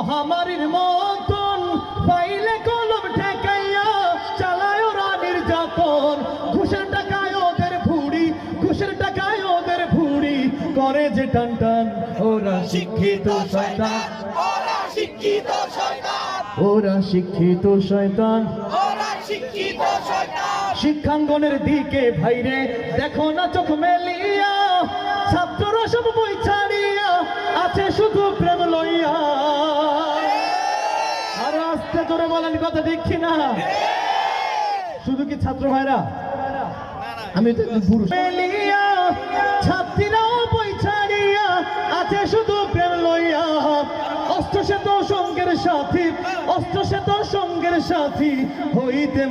মহামারীর মতন পাইলে কলম ঠেকাইয়া চালায় ওরা নির্যাতন। ঘুষের টাকায় ওদের ভুড়ি, ঘুষের টাকায় ওদের ভুড়ি করে যে টান টান। ওরা শিক্ষিত শয়তান, ওরা শিক্ষিত শয়তান, ওরা শিক্ষিত শয়তান। ওরা শিক্ষিত শয়তান। শিক্ষাঙ্গনের দিকে ভাইরে দেখো না চোখ মেলিয়া, ছাত্ররা সব বই ছাড়িয়া আছে শুধু প্রেম লইয়া। আর আস্তে জোরে বলেন কথা ঠিক কিনা? শুধু কি ছাত্র ভাইরা? আমি তো পুরুষ। মেলিয়া ছাত্রীরাও বই ছাড়িয়া আছে শুধু প্রেম লইয়া। অস্ত্র সে তো সঙ্গের সাথী, অস্ত্র সে তো সঙ্গের সাথী হইতে